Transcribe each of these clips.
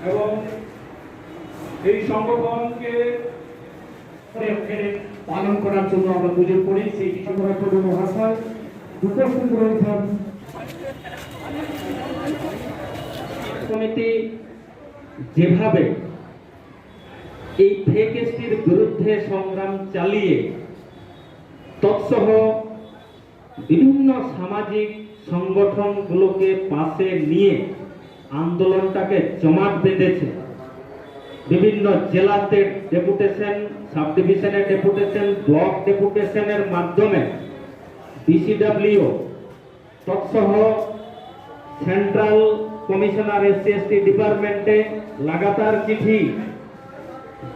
এবং এই সংগঠনকে পালন করার জন্য আমরা সুযোগ করি। সেই কৃষক মহাশয় উপস্থিত রয়েছেন। কমিটি যেভাবে এই ফেক এসটির বিরুদ্ধে সংগ্রাম চালিয়ে তৎসহ বিভিন্ন সামাজিক সংগঠনগুলোকে পাশে নিয়ে আন্দোলনটাকে জমাট বেঁধেছে, বিভিন্ন জেলাতে ডেপুটেশন, সাব ডিভিশনের ডেপুটেশন, ব্লক ডেপুটেশনের মাধ্যমে বিসিডব্লিউ তৎসহ সেন্ট্রাল কমিশনার এসসি এসটি ডিপার্টমেন্টে লাগাতার চিঠি,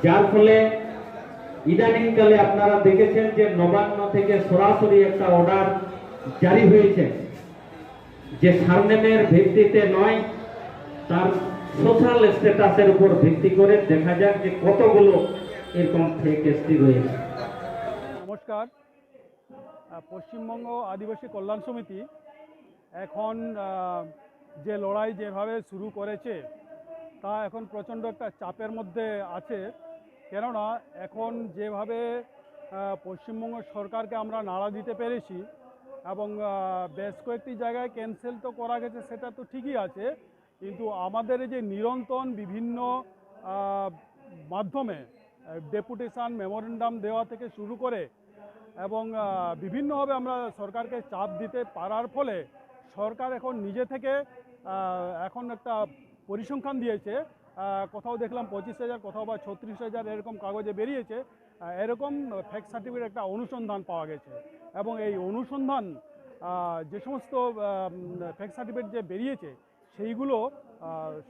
যার ফলে ইদানিংকালে আপনারা দেখেছেন যে নবান্ন থেকে সরাসরি একটা অর্ডার জারি হয়েছে যে সারনেমের ভিত্তিতে নয়, তার সোশ্যাল স্ট্যাটাসের উপর ভিত্তি করে দেখা যাক যে কতগুলো এরকম ফেক এসটি রয়েছে। নমস্কার। পশ্চিমবঙ্গ আদিবাসী কল্যাণ সমিতি এখন যে লড়াই যেভাবে শুরু করেছে তা এখন প্রচণ্ড একটা চাপের মধ্যে আছে। কেননা এখন যেভাবে পশ্চিমবঙ্গ সরকারকে আমরা নাড়া দিতে পেরেছি এবং বেশ কয়েকটি জায়গায় ক্যান্সেল তো করা গেছে, সেটা তো ঠিকই আছে, কিন্তু আমাদের এই যে নিরন্তর বিভিন্ন মাধ্যমে ডেপুটেশন, মেমোরেন্ডাম দেওয়া থেকে শুরু করে এবং বিভিন্নভাবে আমরা সরকারকে চাপ দিতে পারার ফলে সরকার এখন নিজে থেকে এখন একটা পরিসংখ্যান দিয়েছে। কোথাও দেখলাম 25,000, কোথাও বা 36,000 এরকম কাগজে বেরিয়েছে। এরকম ফেক সার্টিফিকেট একটা অনুসন্ধান পাওয়া গেছে এবং এই অনুসন্ধান যে সমস্ত ফেক সার্টিফিকেট যে বেরিয়েছে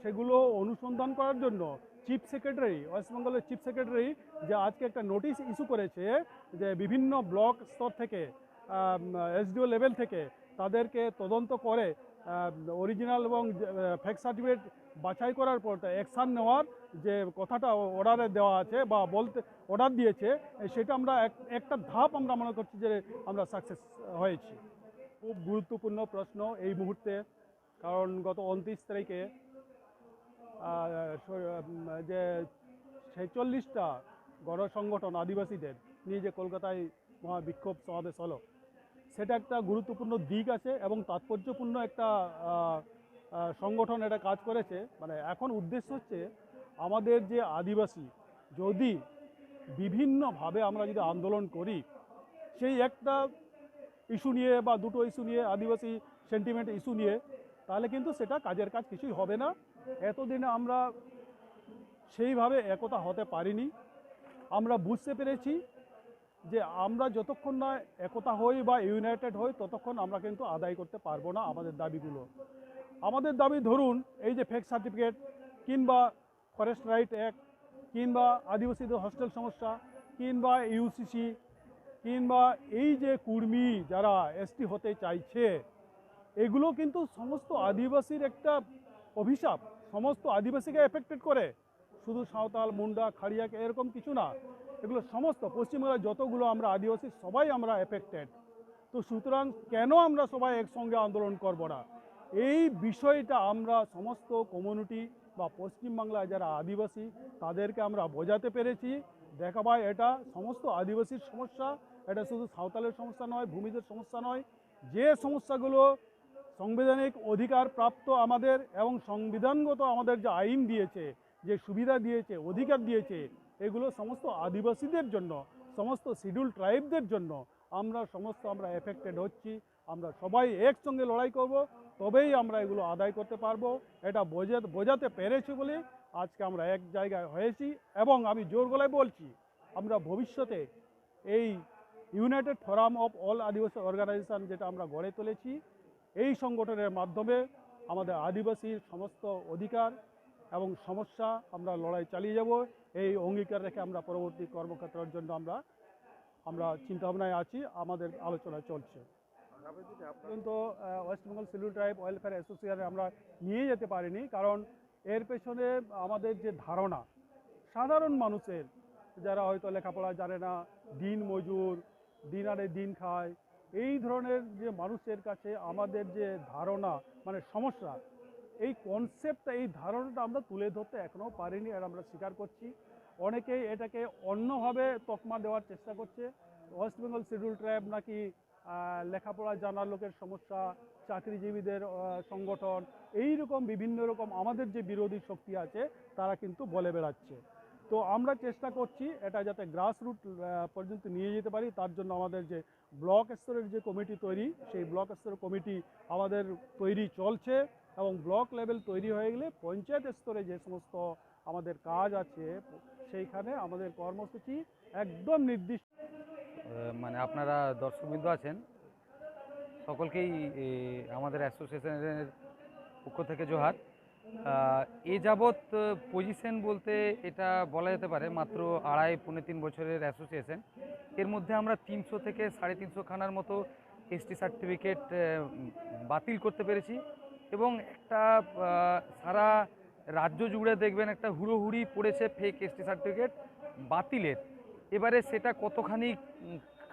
সেগুলো অনুসন্ধান করার জন্য চিফ সেক্রেটারি, ওয়েস্ট বেঙ্গলের চিফ সেক্রেটারি যে আজকে একটা নোটিশ ইস্যু করেছে যে বিভিন্ন ব্লক স্তর থেকে, এসডিও লেভেল থেকে তাদেরকে তদন্ত করে অরিজিনাল এবং ফেক সার্টিফিকেট বাছাই করার পর অ্যাকশান নেওয়ার যে কথাটা অর্ডারে দেওয়া আছে বা বলতে অর্ডার দিয়েছে, সেটা আমরা একটা ধাপ আমরা মনে করছি যে আমরা সাকসেস হয়েছি। খুব গুরুত্বপূর্ণ প্রশ্ন এই মুহূর্তে, কারণ গত 29 তারিখে যে 46টা গণসংগঠন আদিবাসীদের নিয়ে যে কলকাতায় মহাবিক্ষোভ সমাবেশ হলো, সেটা একটা গুরুত্বপূর্ণ দিক আছে এবং তাৎপর্যপূর্ণ একটা সংগঠন এটা কাজ করেছে। মানে এখন উদ্দেশ্য হচ্ছে আমাদের যে আদিবাসী যদি বিভিন্নভাবে আমরা যদি আন্দোলন করি, সেই একটা ইস্যু নিয়ে বা দুটো ইস্যু নিয়ে, আদিবাসী সেন্টিমেন্ট ইস্যু নিয়ে, তাহলে কিন্তু সেটা কাজের কাজ কিছুই হবে না। এতদিনে আমরা সেইভাবে একতা হতে পারিনি। আমরা বুঝতে পেরেছি যে আমরা যতক্ষণ না একতা হই বা ইউনাইটেড হই ততক্ষণ আমরা কিন্তু আদায় করতে পারবো না আমাদের দাবিগুলো। আমাদের দাবি ধরুন এই যে ফেক সার্টিফিকেট, কিংবা ফরেস্ট রাইট অ্যাক্ট, কিংবা আদিবাসীদের হস্টেল সমস্যা, কিংবা ইউসিসি, কিংবা এই যে কুর্মী যারা এসটি হতে চাইছে, এগুলো কিন্তু সমস্ত আদিবাসীর একটা অভিশাপ, সমস্ত আদিবাসীকে এফেক্টেড করে, শুধু সাঁওতাল, মুন্ডা, খাড়িয়াকে এরকম কিছু না, এগুলো সমস্ত পশ্চিমবঙ্গের যতগুলো আমরা আদিবাসী সবাই আমরা এফেক্টেড। তো সুতরাং কেন আমরা সবাই একসঙ্গে আন্দোলন করব না? এই বিষয়টা আমরা সমস্ত কমিউনিটি বা পশ্চিমবাংলায় যারা আদিবাসী তাদেরকে আমরা বোঝাতে পেরেছি। দেখা ভাই, এটা সমস্ত আদিবাসীর সমস্যা, এটা শুধু সাঁওতালের সমস্যা নয়, ভূমিদের সমস্যা নয়। যে সমস্যাগুলো সাংবিধানিক অধিকার প্রাপ্ত আমাদের এবং সংবিধানগত আমাদের যে আইন দিয়েছে, যে সুবিধা দিয়েছে, অধিকার দিয়েছে, এগুলো সমস্ত আদিবাসীদের জন্য, সমস্ত শিডিউল ট্রাইবদের জন্য আমরা এফেক্টেড হচ্ছি। আমরা সবাই একসঙ্গে লড়াই করব, তবেই আমরা এগুলো আদায় করতে পারবো। এটা বোঝাতে পেরেছি বলে আজকে আমরা এক জায়গায় হয়েছি এবং আমি জোর গলায় বলছি আমরা ভবিষ্যতে এই united forum of all Adivasi organisation যেটা আমরা গড়ে তুলেছি, এই সংগঠনের মাধ্যমে আমাদের আদিবাসীর সমস্ত অধিকার এবং সমস্যা আমরা লড়াই চালিয়ে যাব। এই অঙ্গীকার রেখে আমরা পরবর্তী কর্মক্ষেত্রের জন্য আমরা চিন্তাভাবনায় আছি, আমাদের আলোচনা চলছে। কিন্তু West Bengal schedule tribe welfare অ্যাসোসিয়েশনে আমরা নিয়ে যেতে পারিনি, কারণ এর পেছনে আমাদের যে ধারণা, সাধারণ মানুষের যারা হয়তো লেখাপড়া জানে না, দিন মজুর, দিন আনে দিন খায়, এই ধরনের যে মানুষের কাছে আমাদের যে ধারণা মানে সমস্যা, এই কনসেপ্টটা, এই ধারণাটা আমরা তুলে ধরতে এখনও পারিনি, আর আমরা স্বীকার করছি। অনেকেই এটাকে অন্যভাবে তকমা দেওয়ার চেষ্টা করছে। ওয়েস্ট বেঙ্গল শিডিউল ট্রাইব নাকি লেখাপড়া জানার লোকের সমস্যা, চাকরিজীবীদের সংগঠন, এই রকম বিভিন্ন রকম আমাদের যে বিরোধী শক্তি আছে তারা কিন্তু বলে বেড়াচ্ছে। তো আমরা চেষ্টা করছি এটা যাতে গ্রাসরুট পর্যন্ত নিয়ে যেতে পারি। তার জন্য আমাদের যে ব্লক স্তরের যে কমিটি তৈরি, সেই ব্লক স্তরের কমিটি আমাদের তৈরি চলছে, এবং ব্লক লেভেল তৈরি হয়ে গেলে পঞ্চায়েত স্তরে যে সমস্ত আমাদের কাজ আছে সেইখানে আমাদের কর্মসূচি একদম নির্দিষ্ট। মানে আপনারা দর্শকবৃন্দ আছেন, সকলকেই আমাদের অ্যাসোসিয়েশনের পক্ষ থেকে জোহার। এ যাবৎ পজিশন বলতে এটা বলা যেতে পারে মাত্র 2.5-3 বছরের অ্যাসোসিয়েশন। এর মধ্যে আমরা 300 থেকে 350 খানার মতো এসটি সার্টিফিকেট বাতিল করতে পেরেছি, এবং একটা সারা রাজ্য জুড়ে দেখবেন একটা হুড়োহুড়ি পড়েছে ফেক এসটি সার্টিফিকেট বাতিলের। এবারে সেটা কতখানি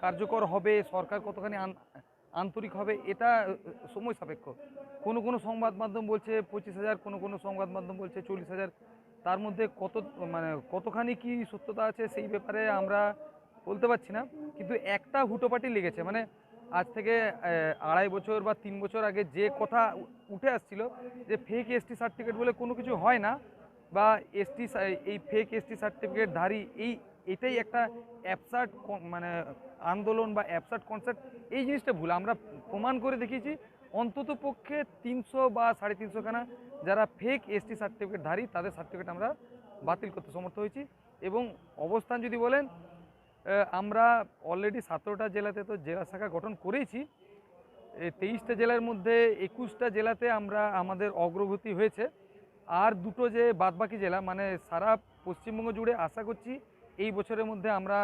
কার্যকর হবে, সরকার কতখানি আন্তরিক হবে, এটা সময় সাপেক্ষ। কোনো সংবাদ মাধ্যম বলছে 25,000, কোনো সংবাদ মাধ্যম বলছে 40,000। তার মধ্যে কতখানি কি সত্যতা আছে সেই ব্যাপারে আমরা বলতে পারছি না, কিন্তু একটা হুটোপাটি লেগেছে। মানে আজ থেকে 2.5 বছর বা 3 বছর আগে যে কথা উঠে আসছিল যে ফেক এসটি সার্টিফিকেট বলে কোনো কিছু হয় না, বা এই ফেক এসটি সার্টিফিকেটধারী এটাই একটা অ্যাবসার্ড আন্দোলন বা অ্যাবসার্ড কনসেপ্ট। এই জিনিসটা ভুল। আমরা প্রমাণ করে দেখিয়েছি অন্তত পক্ষে 300 বা 350 খানা যারা ফেক এসটি সার্টিফিকেটধারী তাদের সার্টিফিকেট আমরা বাতিল করতে সমর্থ হয়েছি। এবং অবস্থান যদি বলেন, আমরা অলরেডি 17টা জেলাতে তো জেলা শাখা গঠন করেইছি। 23টা জেলার মধ্যে 21টা জেলাতে আমাদের অগ্রগতি হয়েছে। আর দুটো যে বাদবাকি জেলা, মানে সারা পশ্চিমবঙ্গ জুড়ে আশা করছি এই বছরের মধ্যে আমরা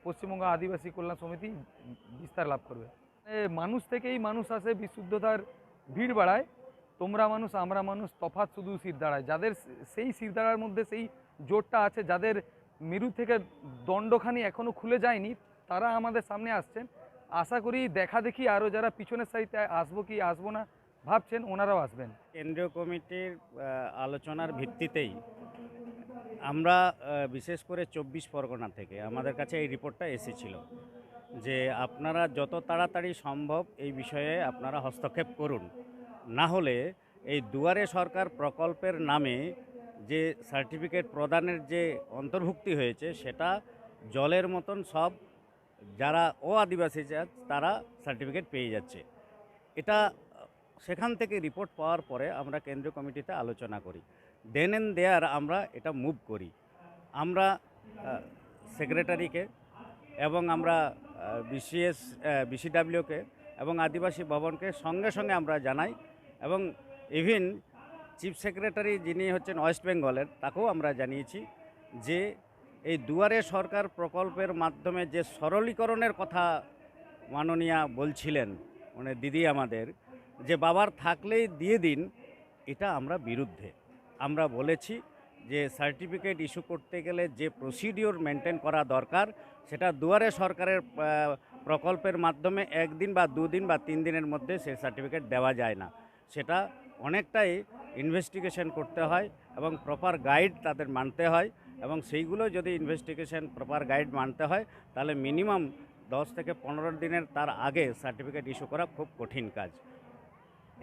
পশ্চিমবঙ্গ আদিবাসী কল্যাণ সমিতি বিস্তার লাভ করবে। মানুষ থেকেই মানুষ আসে, বিশুদ্ধতার ভিড় বাড়ায়। তোমরা মানুষ আমরা মানুষ, তফাৎ শুধু শির দাঁড়ায়। যাদের সেই শির দাঁড়ার মধ্যে সেই জোরটা আছে, যাদের মেরু থেকে দণ্ডখানি এখনও খুলে যায়নি, তারা আমাদের সামনে আসছেন। আশা করি দেখা দেখি আরও যারা পিছনের সারিতে আসবো কি আসবো না ভাবছেন, ওনারাও আসবেন। কেন্দ্রীয় কমিটির আলোচনার ভিত্তিতেই আমরা বিশেষ করে 24 পরগনা থেকে আমাদের কাছে এই রিপোর্টটা এসেছিল যে আপনারা যত তাড়াতাড়ি সম্ভব এই বিষয়ে আপনারা হস্তক্ষেপ করুন, না হলে এই দুয়ারে সরকার প্রকল্পের নামে যে সার্টিফিকেট প্রদানের যে অন্তর্ভুক্তি হয়েছে সেটা জলের মতন সব যারা আদিবাসী তারা সার্টিফিকেট পেয়ে যাচ্ছে। এটা সেখান থেকে রিপোর্ট পাওয়ার পরে আমরা কেন্দ্রীয় কমিটিতে আলোচনা করি, দেন এন্ড দেয়ার আমরা এটা মুভ করি। আমরা সেক্রেটারিকে এবং আমরা বিসিডাব্লিউকে এবং আদিবাসী ভবনকে সঙ্গে সঙ্গে আমরা জানাই, এবং ইভিন চিফ সেক্রেটারি যিনি হচ্ছেন ওয়েস্ট বেঙ্গলের তাকেও আমরা জানিয়েছি যে এই দুয়ারে সরকার প্রকল্পের মাধ্যমে যে সরলীকরণের কথা মাননীয়া বলছিলেন, মানে দিদি আমাদের, যে বাবার থাকলেই দিয়ে দিন, এটা আমরা বিরুদ্ধে। আমরা বলেছি যে সার্টিফিকেট ইস্যু করতে গেলে যে প্রসিডিওর মেনটেন করা দরকার সেটা দুয়ারে সরকারের প্রকল্পের মাধ্যমে 1 দিন বা 2 দিন বা 3 দিনের মধ্যে সেই সার্টিফিকেট দেওয়া যায় না। সেটা অনেকটাই ইনভেস্টিগেশন করতে হয় এবং প্রপার গাইড তাদের মানতে হয়, এবং সেইগুলো যদি ইনভেস্টিগেশন প্রপার গাইড মানতে হয় তাহলে মিনিমাম 10 থেকে 15 দিনের তার আগে সার্টিফিকেট ইস্যু করা খুব কঠিন কাজ।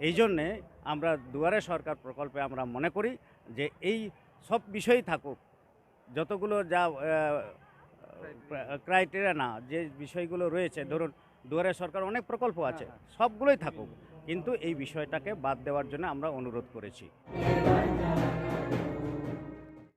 এই জন্যে আমরা দুয়ারে সরকার প্রকল্পে আমরা মনে করি যে এই সব বিষয়ই থাকুক, যতগুলো যা ক্রাইটেরিয়া না যে বিষয়গুলো রয়েছে, ধরুন দুয়ারে সরকার অনেক প্রকল্প আছে, সবগুলোই থাকুক, কিন্তু এই বিষয়টাকে বাদ দেওয়ার জন্য আমরা অনুরোধ করেছি।